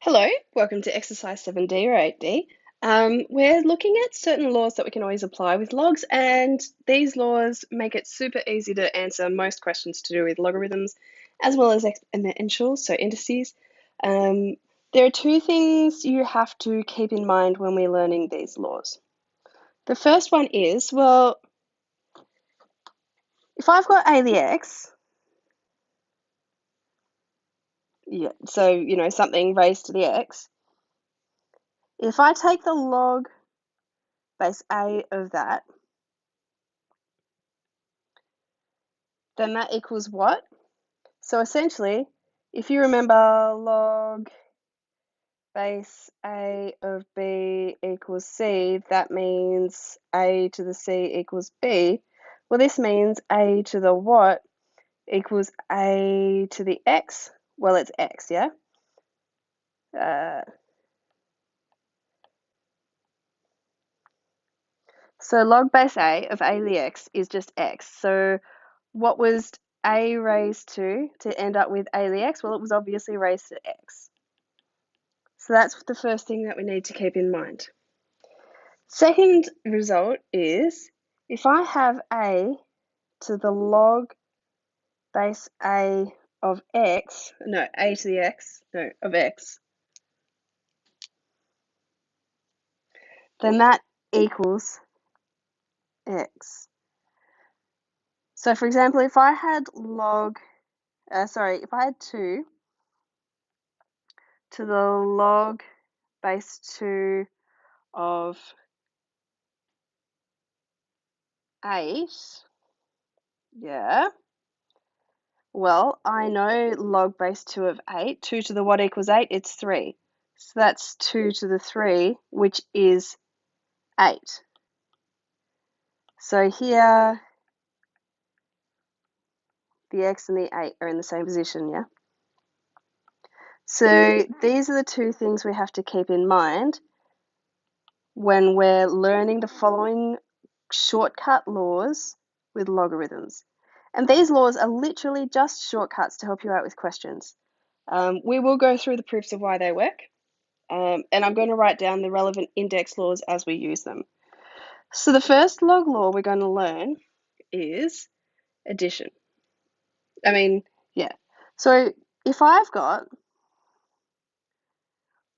Hello, welcome to exercise 7D or 8D. We're looking at certain laws that we can always apply with logs, and these laws make it super easy to answer most questions to do with logarithms, as well as exponentials, so indices. Um, there are two things you have to keep in mind when we're learning these laws. The first one is, well, if I've got a the x, so something raised to the x, if I take the log base a of that, then that equals what? So essentially, if you remember log base a of b equals c, that means a to the c equals b. Well, this means a to the what equals a to the x. Well, it's x, yeah? So log base a of a to the x is just x. So what was a raised to end up with a to the x? Well, it was obviously raised to x. So that's the first thing that we need to keep in mind. Second result is if I have a to the log base a of x, no, a to the x, no, of x, then that equals x. So for example, if I had if I had 2 to the log base 2 of 8, yeah, well, I know log base 2 of 8, 2 to the what equals 8, it's 3. So that's 2 to the 3, which is 8. So here, the x and the 8 are in the same position, yeah? So these are the two things we have to keep in mind when we're learning the following shortcut laws with logarithms. And these laws are literally just shortcuts to help you out with questions. We will go through the proofs of why they work, and I'm going to write down the relevant index laws as we use them. So the first log law we're going to learn is addition. So if I've got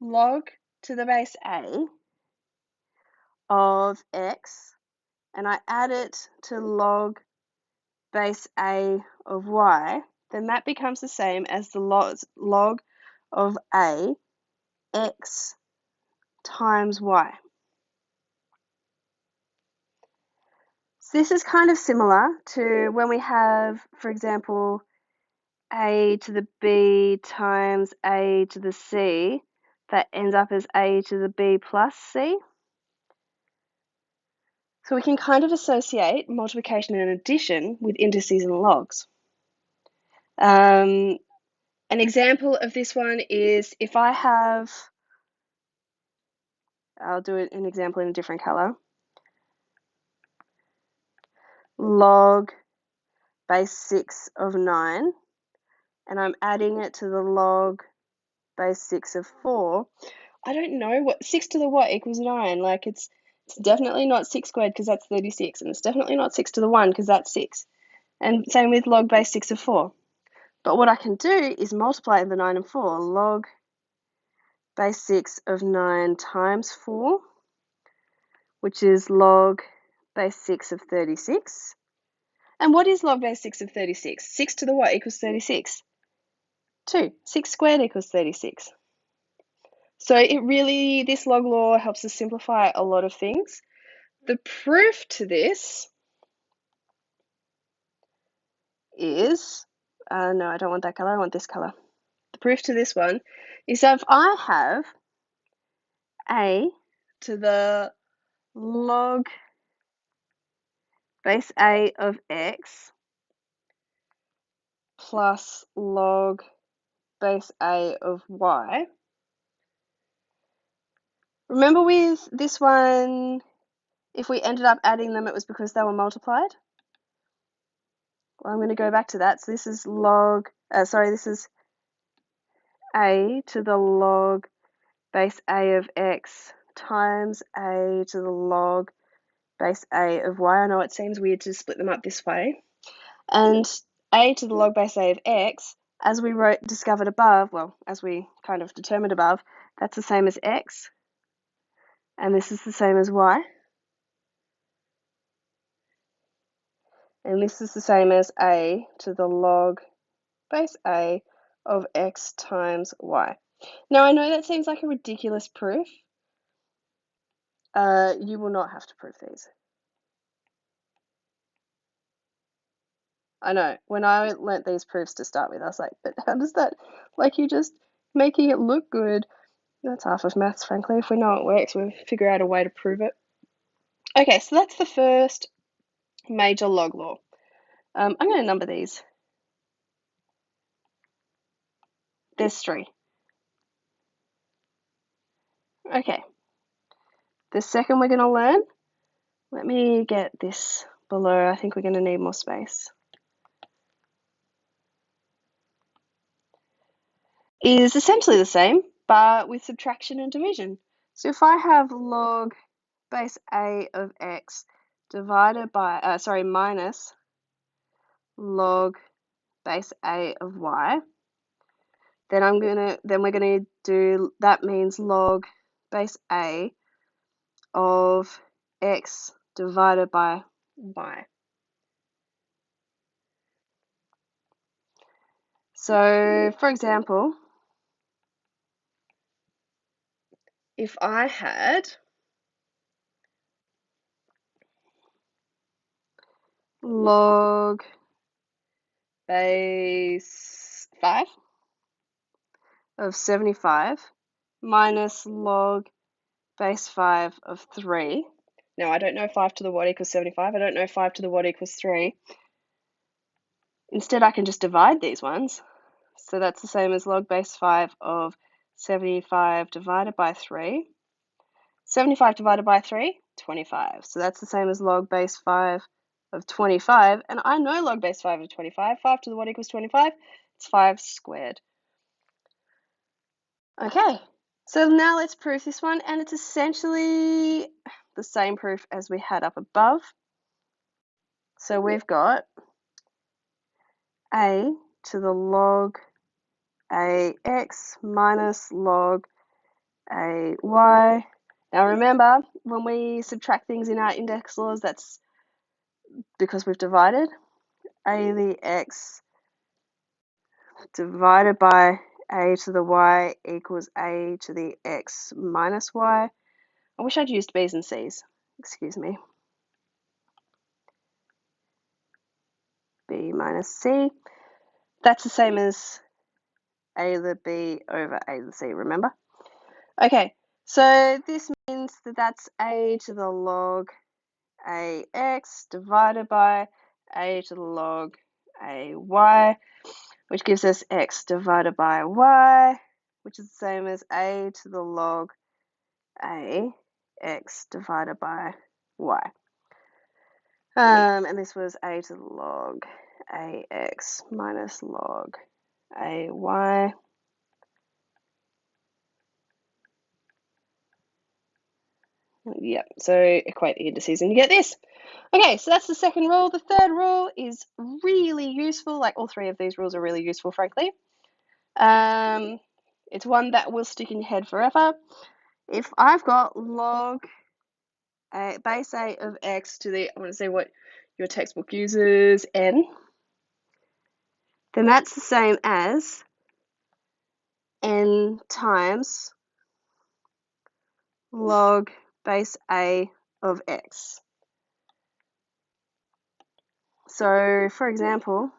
log to the base a of x and I add it to log base a of y, then that becomes the same as the log of a x times y. So this is kind of similar to when we have, for example, a to the b times a to the c, that ends up as a to the b plus c. So we can kind of associate multiplication and addition with indices and logs. An example of this one is if I have, I'll do an example in a different color, log base 6 of 9, and I'm adding it to the log base 6 of 4, I don't know what 6 to the what equals 9. Like it's definitely not 6 squared because that's 36, and it's definitely not 6 to the 1 because that's 6. And same with log base 6 of 4. But what I can do is multiply the 9 and 4. Log base 6 of 9 times 4, which is log base 6 of 36. And what is log base 6 of 36? 6 to the what equals 36? 2. 6 squared equals 36. So this log law helps us simplify a lot of things. The proof to this is, no, I don't want that color, I want this color. The proof to this one is that if I have a to the log base a of x plus log base a of y. Remember with this one, if we ended up adding them, it was because they were multiplied? Well, I'm going to go back to that. So this is this is a to the log base a of x times a to the log base a of y. I know it seems weird to split them up this way. And a to the log base a of x, as we discovered above, well, as we kind of determined above, that's the same as x. And this is the same as y. And this is the same as a to the log base a of x times y. Now, I know that seems like a ridiculous proof. You will not have to prove these. I know, when I learnt these proofs to start with, I was like, but how does that, like, you're just making it look good. That's half of maths, frankly. If we know it works, we'll figure out a way to prove it. Okay, so that's the first major log law. I'm going to number these. There's 3. Okay. The second we're going to learn, let me get this below. I think we're going to need more space. Is essentially the same, but with subtraction and division. So if I have log base a of x divided by, minus log base a of y, then we're gonna do, that means log base a of x divided by y. So for example, if I had log base 5 of 75 minus log base 5 of 3. Now, I don't know 5 to the what equals 75. I don't know 5 to the what equals 3. Instead, I can just divide these ones. So that's the same as log base 5 of 75 divided by 3. 75 divided by 3, 25. So that's the same as log base 5 of 25. And I know log base 5 of 25. 5 to the what equals 25? It's 5 squared. Okay, so now let's prove this one. And it's essentially the same proof as we had up above. So we've got a to the log ax minus log ay. Now remember, when we subtract things in our index laws, that's because we've divided. A to the x divided by a to the y equals a to the x minus y. I wish I'd used b's and c's. Excuse me. B minus c. That's the same as a to the b over a to the c, remember? Okay, so this means that that's a to the log ax divided by a to the log ay, which gives us x divided by y, which is the same as a to the log ax divided by y. And this was a to the log ax minus log ay. Yep, so equate the indices and you get this. Okay, so that's the second rule. The third rule is really useful. Like, all 3 of these rules are really useful, frankly. It's one that will stick in your head forever. If I've got log base a of x to the, I want to say what your textbook uses, n, then that's the same as n times log base a of x. So, for example,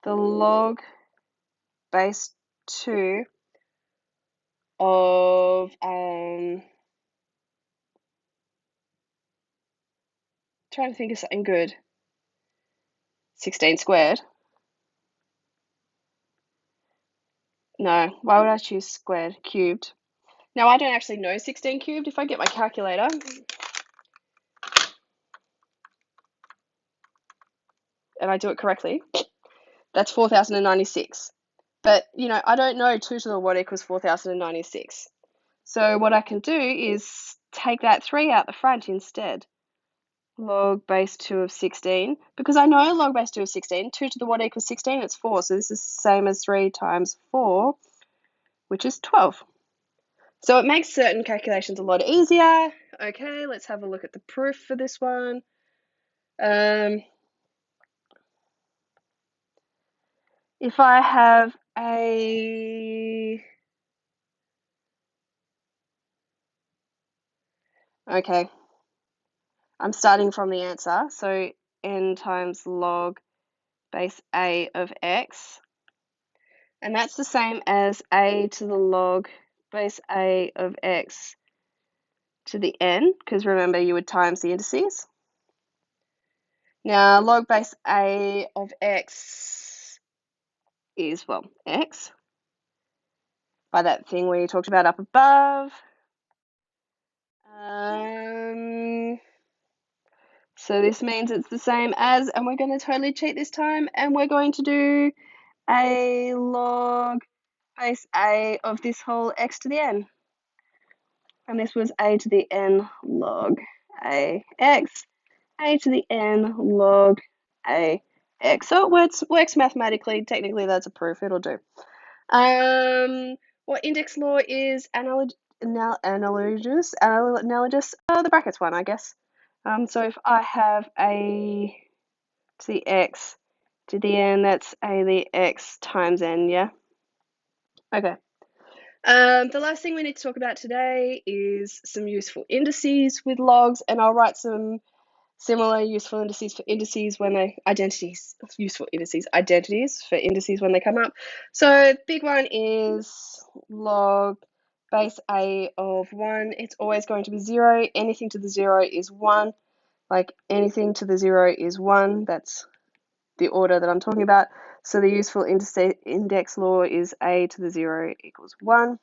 the log base 2 of trying to think of something good. 16 squared. No, why would I choose squared? Cubed. Now, I don't actually know 16 cubed. If I get my calculator, and I do it correctly, That's 4,096. But, you know, I don't know 2 to the what equals 4,096. So what I can do is take that 3 out the front instead. Log base 2 of 16. Because I know log base 2 of 16, 2 to the what equals 16, it's 4. So this is the same as 3 times 4, which is 12. So it makes certain calculations a lot easier. Okay, let's have a look at the proof for this one. If I have okay, I'm starting from the answer. So n times log base a of x. And that's the same as a to the log base a of x to the n, because remember you would times the indices. Now log base a of x is, well, x, by that thing we talked about up above. So this means it's the same as, and we're going to totally cheat this time, and we're going to do a log base a of this whole x to the n. And this was a to the n log a x, a to the n log a x. So it works mathematically. Technically, that's a proof. It'll do. What index law is analogous? The brackets one, I guess. So if I have a to the x to the n, that's a to the x times n, yeah? Okay. The last thing we need to talk about today is some useful indices with logs, and I'll write some similar useful indices for indices when they identities for indices when they come up. So big one is log base a of 1. It's always going to be 0. Anything to the 0 is 1. Like anything to the 0 is 1. That's the order that I'm talking about. So the useful index law is a to the 0 equals 1.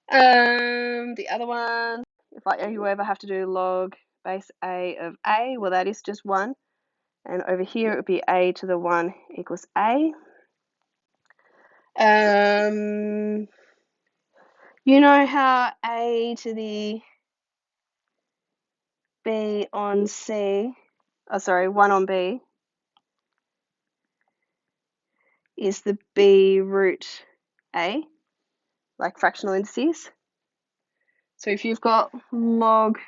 The other one, if you ever have to do log base a of a, well, that is just 1. And over here, it would be a to the 1 equals a. You know how a to the b on c, 1 on b, is the b root a, like fractional indices. So if you've got log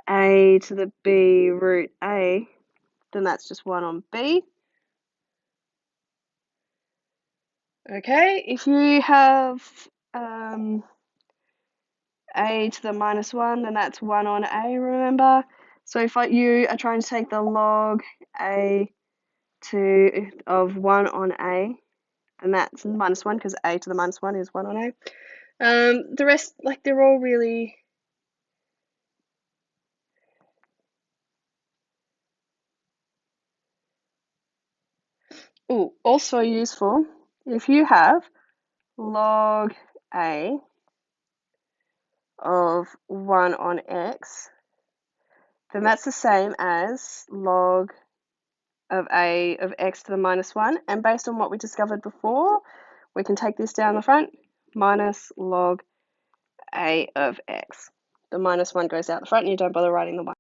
a to the b root a, then that's just 1 on b. Okay, if you have a to the minus 1, then that's 1 on a, remember? So if you are trying to take the log a of 1 on a, then that's minus 1, because a to the minus 1 is 1 on a. The rest, like, they're all really... Oh, also useful, if you have log a of 1 on x, then that's the same as log of a of x to the minus 1. And based on what we discovered before, we can take this down the front, minus log a of x. The minus 1 goes out the front and you don't bother writing the 1.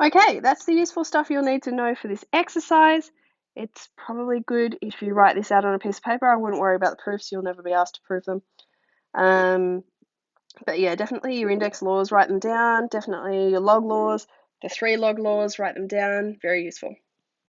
Okay, that's the useful stuff you'll need to know for this exercise. It's probably good if you write this out on a piece of paper. I wouldn't worry about the proofs. You'll never be asked to prove them. But yeah, definitely your index laws, write them down. Definitely your log laws, the 3 log laws, write them down. Very useful.